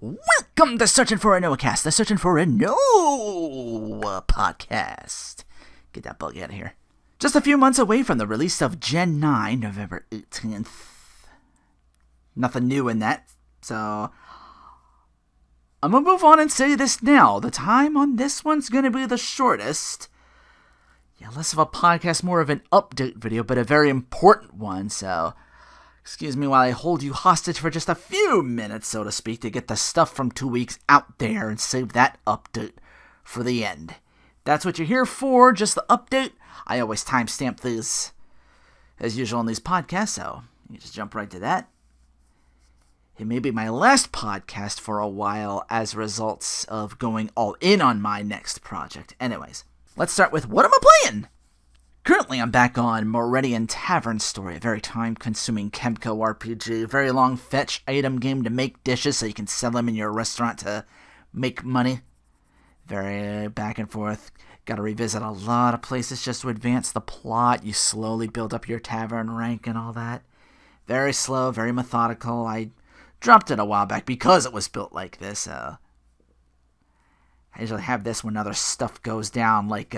Welcome to Searching4RinoaCast, the Searching4Rino podcast. Get that bug out of here. Just a few months away from the release of Gen 9, November 18th. Nothing new in that, so I'm going to move on and say this now. The time on this one's going to be the shortest. Yeah, less of a podcast, more of an update video, but a very important one, so excuse me while I hold you hostage for just a few minutes, so to speak, to get the stuff from 2 weeks out there and save that update for the end. That's what you're here for, just the update. I always timestamp these as usual in these podcasts, so you just jump right to that. It may be my last podcast for a while as results of going all in on my next project. Anyways, let's start with what am I playing? Currently, I'm back on Meridian Tavern Story, a very time-consuming Chemco RPG, very long fetch item game to make dishes so you can sell them in your restaurant to make money. Very back and forth. Got to revisit a lot of places just to advance the plot. You slowly build up your tavern rank and all that. Very slow, very methodical. I dropped it a while back because it was built like this. I usually have this when other stuff goes down, like,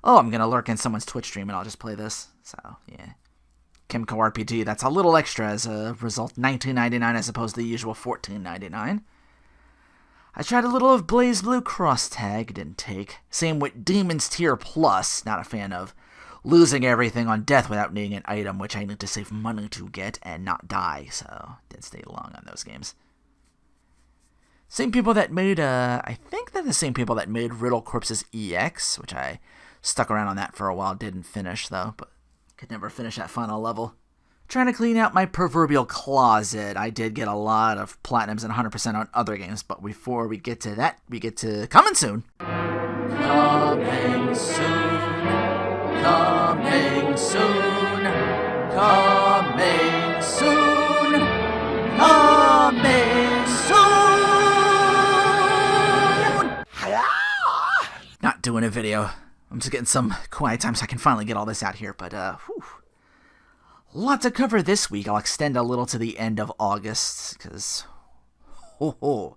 I'm going to lurk in someone's Twitch stream and I'll just play this. So, yeah. Chemco RPG, that's a little extra as a result. $19.99 as opposed to the usual $14.99. I tried a little of Blaze Blue Cross Tag, didn't take. Same with Demon's Tier Plus, not a fan of losing everything on death without needing an item, which I need to save money to get and not die, so didn't stay long on those games. Same people that made, I think they're the same people that made Riddle Corpses EX, which I stuck around on that for a while, didn't finish though, but could never finish that final level. Trying to clean out my proverbial closet. I did get a lot of platinums and 100% on other games, but before we get to that, we get to coming soon. Coming soon. Coming soon. Coming soon. Coming soon. Not doing a video. I'm just getting some quiet time so I can finally get all this out here, but, lot to cover this week. I'll extend a little to the end of August, because, Alright,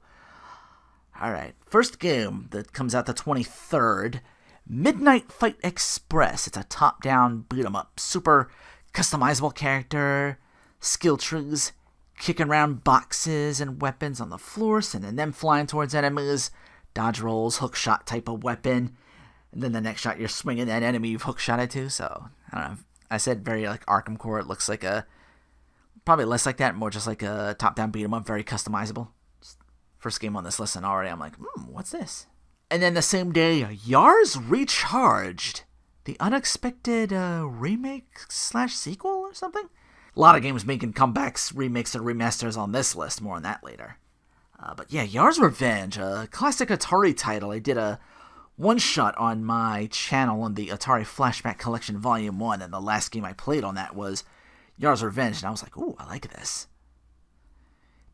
first game that comes out the 23rd, Midnight Fight Express. It's a top-down beat-em-up, super customizable character, skill trees, kicking around boxes and weapons on the floor, sending them flying towards enemies, dodge rolls, hook shot type of weapon. And then the next shot, you're swinging that enemy you've hookshotted to. So, I don't know. I said very like Arkham Core. It looks like a, probably less like that, more just like a top-down beat-em-up, very customizable. First game on this list, and already I'm like, what's this? And then the same day, Yars Recharged. The unexpected remake/sequel or something? A lot of games making comebacks, remakes, and remasters on this list. More on that later. But yeah, Yars Revenge, a classic Atari title. I did a one-shot on my channel on the Atari Flashback Collection Volume 1, and the last game I played on that was Yars Revenge, and I was like, ooh, I like this.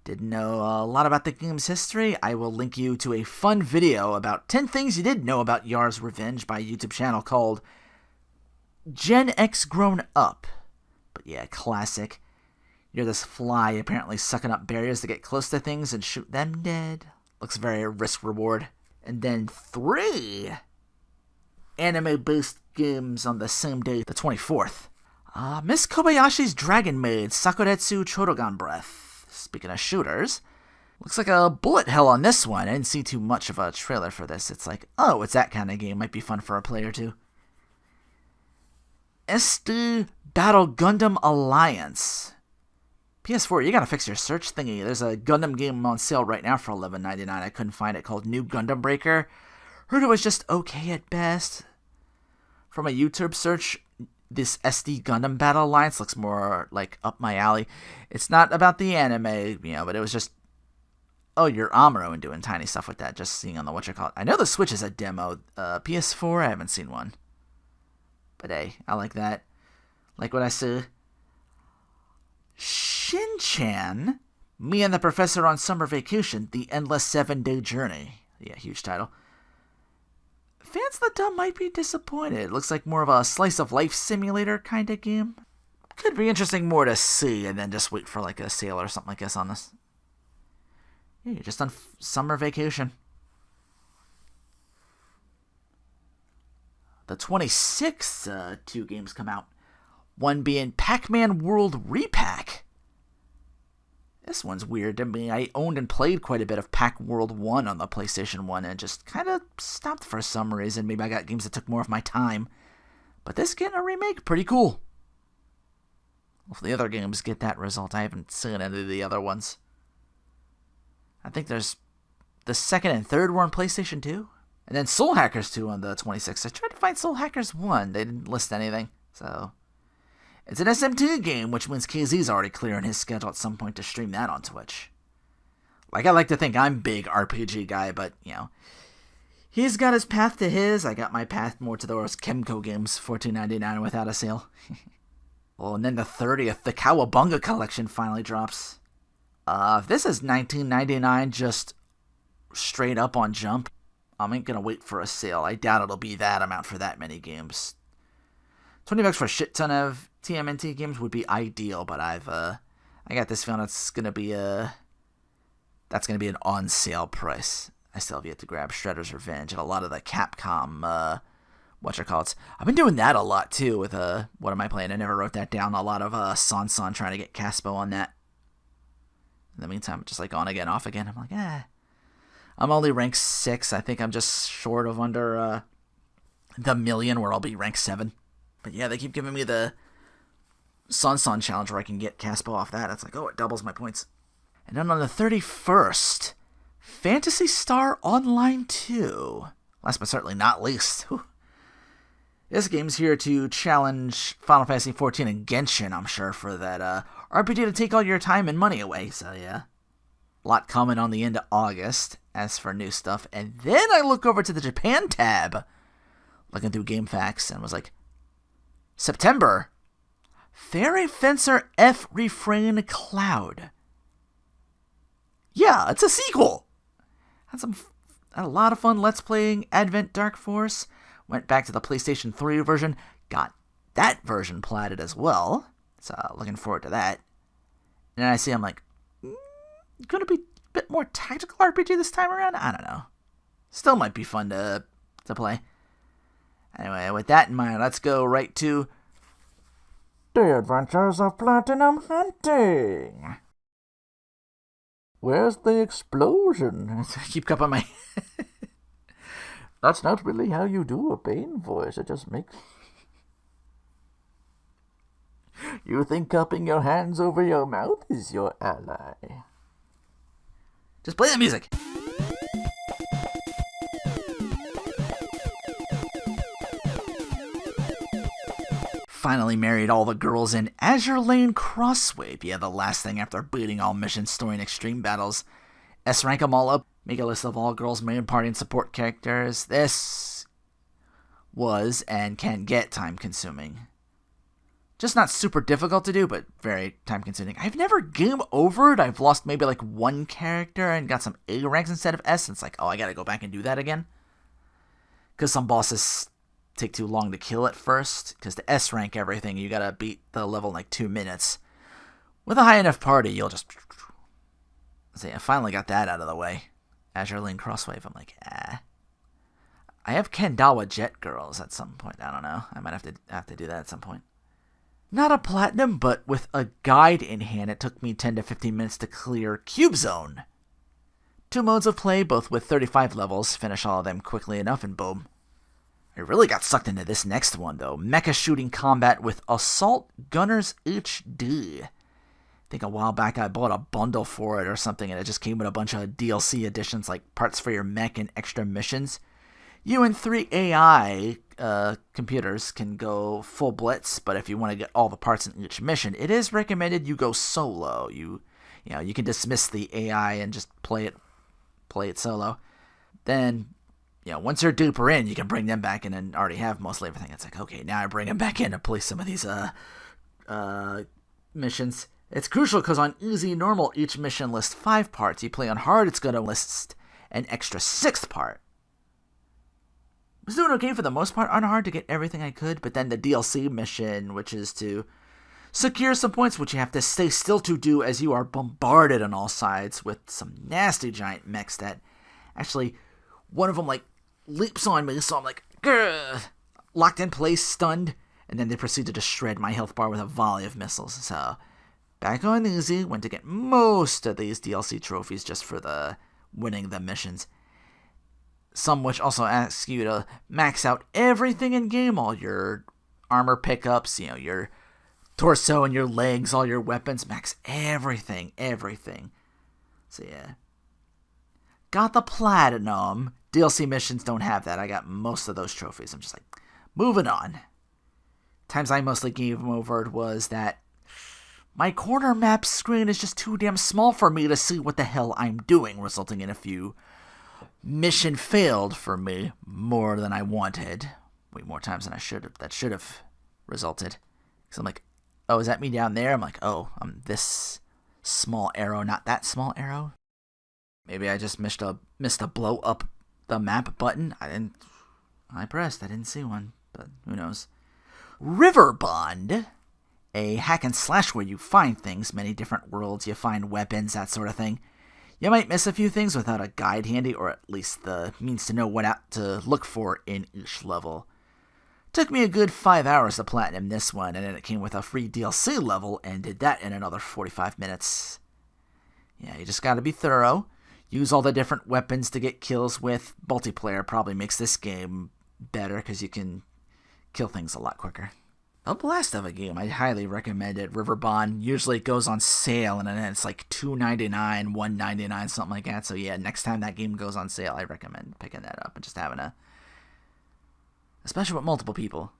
Didn't know a lot about the game's history. I will link you to a fun video about 10 things you didn't know about Yars Revenge by a YouTube channel called GenXGrownUp. But yeah, classic. You're this fly apparently sucking up barriers to get close to things and shoot them dead. Looks very risk-reward. And then 3 anime-based games on the same day, the 24th. Miss Kobayashi's Dragon Maid, Sakuretsu Chodogan Breath. Speaking of shooters, looks like a bullet hell on this one. I didn't see too much of a trailer for this. It's like, oh, it's that kind of game. Might be fun for a play or two. SD Battle Gundam Alliance. PS4, you gotta fix your search thingy. There's a Gundam game on sale right now for $11.99. I couldn't find it, called New Gundam Breaker. Heard it was just okay at best. From a YouTube search, this SD Gundam Battle Alliance looks more like up my alley. It's not about the anime, but it was just, you're Amuro and doing tiny stuff with that, just seeing on the whatchamacallit. I know the Switch is a demo. PS4, I haven't seen one. But hey, I like that. Like what I see. Shin-Chan, Me and the Professor on Summer Vacation, The Endless 7-Day Journey. Yeah, huge title. Fans of the dub might be disappointed. It looks like more of a slice-of-life simulator kind of game. Could be interesting more to see, and then just wait for like a sale or something like this on this. Yeah, you're just on summer vacation. The 26th, 2 games come out. One being Pac-Man World Repack. This one's weird to me. I owned and played quite a bit of Pac-World 1 on the PlayStation 1 and just kind of stopped for some reason. Maybe I got games that took more of my time. But this getting a remake, pretty cool. If the other games get that result, I haven't seen any of the other ones. I think there's the second and third were on PlayStation 2. And then Soul Hackers 2 on the 26th. I tried to find Soul Hackers 1. They didn't list anything. So it's an SMT game, which means KZ's already clearing his schedule at some point to stream that on Twitch. Like, I like to think I'm a big RPG guy, but, you know, he's got his path to his. I got my path more to those Kemco games, $14.99 without a sale. Well, and then the 30th, the Cowabunga collection finally drops. This is $19.99 just straight up on Jump. I ain't gonna wait for a sale. I doubt it'll be that amount for that many games. $20 for a shit ton of TMNT games would be ideal, but I got this feeling that's gonna be an on sale price. I still have yet to grab Shredder's Revenge and a lot of the Capcom whatchamacallits. I've been doing that a lot too with what am I playing? I never wrote that down. A lot of Sansan trying to get Caspo on that. In the meantime, just like on again, off again. I'm like, I'm only rank 6. I think I'm just short of under the million where I'll be rank 7. But yeah, they keep giving me the Sansan challenge where I can get Caspo off that. It's like, oh, it doubles my points. And then on the 31st, Phantasy Star Online 2. Last but certainly not least. Whew. This game's here to challenge Final Fantasy XIV and Genshin, I'm sure, for that RPG to take all your time and money away. So yeah, a lot coming on the end of August as for new stuff. And then I look over to the Japan tab, looking through GameFAQs, and was like, September, Fairy Fencer F Refrain Cloud. Yeah, it's a sequel. Had a lot of fun Let's Playing Advent Dark Force. Went back to the PlayStation 3 version. Got that version platted as well. So looking forward to that. And then I see I'm like, gonna be a bit more tactical RPG this time around? I don't know. Still might be fun to play. Anyway, with that in mind, let's go right to The Adventures of Platinum Hunting. Where's the explosion? I keep cupping my... That's not really how you do a Bane voice. It just makes... You think cupping your hands over your mouth is your ally. Just play the music. Finally married all the girls in Azure Lane Crosswave. Yeah, the last thing after beating all missions, story, and extreme battles. S-rank them all up. Make a list of all girls, main party, and support characters. This was and can get time-consuming. Just not super difficult to do, but very time-consuming. I've never game overed. I've lost maybe like one character and got some A ranks instead of S. And it's like, oh, I gotta go back and do that again. Because some bosses take too long to kill at first. Because to S rank everything, you gotta beat the level in like 2 minutes. With a high enough party, you'll just... See, I finally got that out of the way. Azure Lane Crosswave, I'm like, I have Kendawa Jet Girls at some point. I don't know. I might have to do that at some point. Not a platinum, but with a guide in hand, it took me 10 to 15 minutes to clear Cube Zone. 2 modes of play, both with 35 levels. Finish all of them quickly enough, and boom. I really got sucked into this next one, though. Mecha shooting combat with Assault Gunners HD. I think a while back I bought a bundle for it or something, and it just came with a bunch of DLC additions like parts for your mech and extra missions. You and 3 AI computers can go full blitz, but if you want to get all the parts in each mission, it is recommended you go solo. You can dismiss the AI and just play it solo. Then, once you're duper in, you can bring them back in and already have mostly everything. It's like, okay, now I bring them back in to play some of these missions. It's crucial because on easy normal, each mission lists 5 parts. You play on hard, it's going to list an extra 6th part. I was doing okay for the most part on hard to get everything I could, but then the DLC mission, which is to secure some points, which you have to stay still to do as you are bombarded on all sides with some nasty giant mechs that actually, one of them like leaps on me, so I'm like, grr, locked in place, stunned, and then they proceeded to shred my health bar with a volley of missiles. So back on easy, went to get most of these DLC trophies just for the winning the missions. Some which also ask you to max out everything in game, all your armor pickups, your torso and your legs, all your weapons, max everything. So yeah. Got the platinum. DLC missions don't have that. I got most of those trophies. I'm just like, moving on. Times I mostly game over was that my corner map screen is just too damn small for me to see what the hell I'm doing, resulting in a few mission failed for me more than I wanted. Way more times than I should have. That should have resulted. Because I'm like, oh, is that me down there? I'm like, oh, I'm this small arrow, not that small arrow. Maybe I just missed a blow up the map button. I didn't see one, but who knows. River Bond, a hack and slash where you find things, many different worlds, you find weapons, that sort of thing. You might miss a few things without a guide handy, or at least the means to know what out to look for in each level. Took me a good 5 hours to platinum this one, and then it came with a free DLC level, and did that in another 45 minutes. Yeah, you just gotta be thorough. Use all the different weapons to get kills with. Multiplayer probably makes this game better, because you can kill things a lot quicker. A blast of a game. I highly recommend it. River Bond usually goes on sale, and then it's like $2.99, $1.99, something like that. So yeah, next time that game goes on sale, I recommend picking that up and just having especially with multiple people.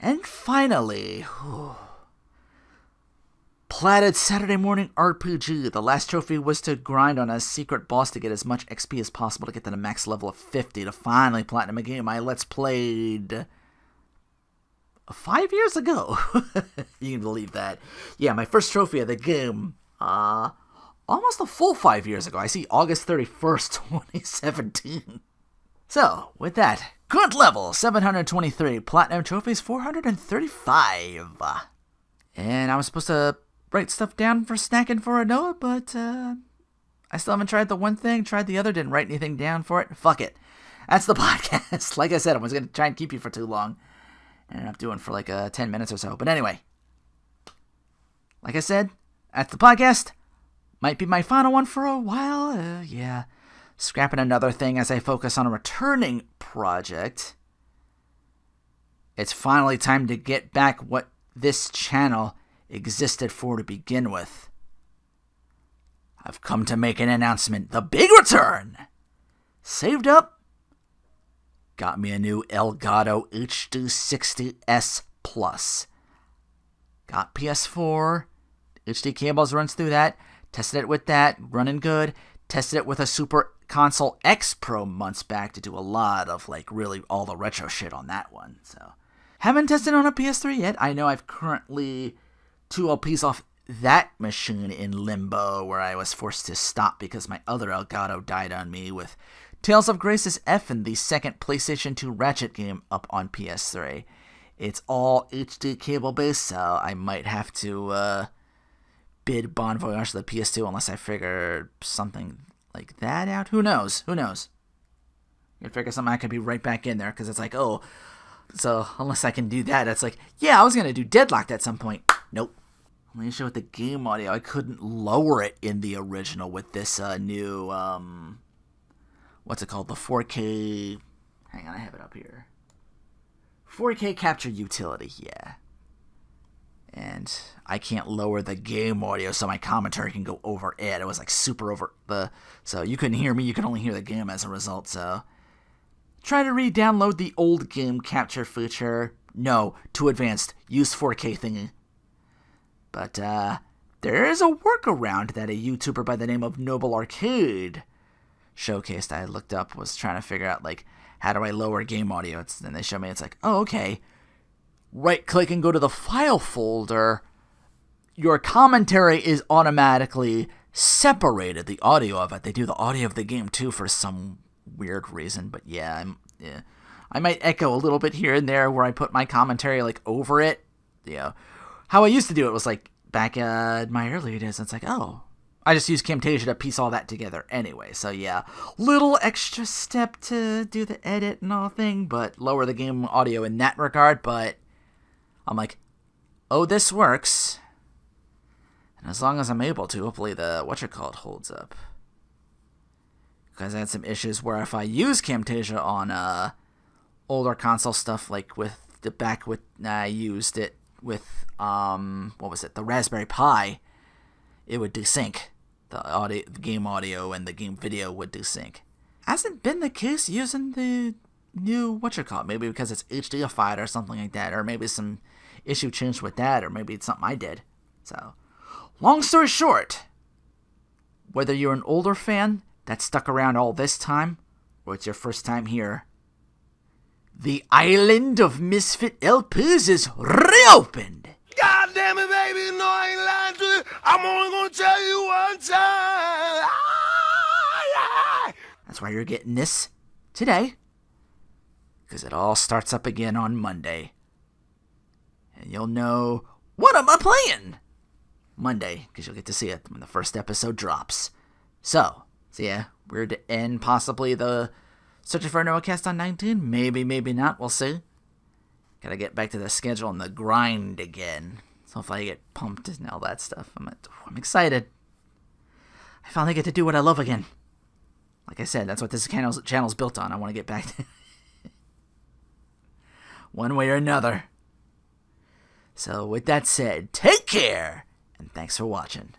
And finally, platted Saturday Morning RPG. The last trophy was to grind on a secret boss to get as much XP as possible to get to the max level of 50 to finally platinum a game I let's played 5 years ago. You can believe that. Yeah, my first trophy of the game, almost a full 5 years ago. I see August 31st, 2017. So, with that, good level, 723. Platinum trophies, 435. And I was supposed to write stuff down for snacking for Rinoa, but I still haven't tried the one thing, tried the other, didn't write anything down for it. Fuck it. That's the podcast. Like I said, I was going to try and keep you for too long. Ended up doing for like 10 minutes or so. But anyway, like I said, that's the podcast. Might be my final one for a while. Yeah. Scrapping another thing as I focus on a returning project. It's finally time to get back what this channel existed for to begin with. I've come to make an announcement. The big return! Saved up. Got me a new Elgato HD60S Plus. Got PS4. HD cables runs through that. Tested it with that. Running good. Tested it with a Super Console X Pro months back to do a lot of really all the retro shit on that one. So haven't tested on a PS3 yet. I know I've currently 2 LPs off that machine in limbo where I was forced to stop because my other Elgato died on me with Tales of Grace's F and the second PlayStation 2 Ratchet game up on PS3. It's all HD cable based, so I might have to bid Bon Voyage to the PS2 unless I figure something like that out. Who knows? You figure something I could be right back in there because it's like, oh, so unless I can do that, it's like, yeah, I was going to do Deadlocked at some point. Nope. Only issue with the game audio, I couldn't lower it in the original with this new, what's it called? The 4K, hang on, I have it up here. 4K capture utility, yeah. And I can't lower the game audio so my commentary can go over it. It was super over so you couldn't hear me, you could only hear the game as a result, so. Try to re-download the old game capture feature. No, too advanced. Use 4K thingy. But there is a workaround that a YouTuber by the name of Noble Arcade showcased. I looked up, was trying to figure out, how do I lower game audio? And they showed me, it's like, oh, okay. Right-click and go to the file folder. Your commentary is automatically separated, the audio of it. They do the audio of the game, too, for some weird reason. But yeah, I might echo a little bit here and there where I put my commentary, over it. how I used to do it was like back in my earlier days. It's like, oh, I just use Camtasia to piece all that together anyway. So yeah, little extra step to do the edit and all thing, but lower the game audio in that regard. But I'm like, oh, this works. And as long as I'm able to, hopefully the holds up. Because I had some issues where if I use Camtasia on older console stuff, like with I used it with the Raspberry Pi, it would desync. The game audio and the game video would desync. Hasn't been the case using the new maybe because it's HDified or something like that, or maybe some issue changed with that, or maybe it's something I did. So, long story short, whether you're an older fan that stuck around all this time, or it's your first time here, the island of Misfit LPs is reopened. God damn it, baby, no, I ain't lying to you. I'm only gonna tell you one time. That's why you're getting this today, because it all starts up again on Monday. And you'll know what am I playing Monday, because you'll get to see it when the first episode drops. So yeah, we're to end possibly the Searching for RinoaCast on 19. Maybe not. We'll see. Gotta get back to the schedule and the grind again. So if I get pumped and all that stuff, I'm excited. I finally get to do what I love again. Like I said, that's what this channel's built on. I want to get back to one way or another. So with that said, take care, and thanks for watching.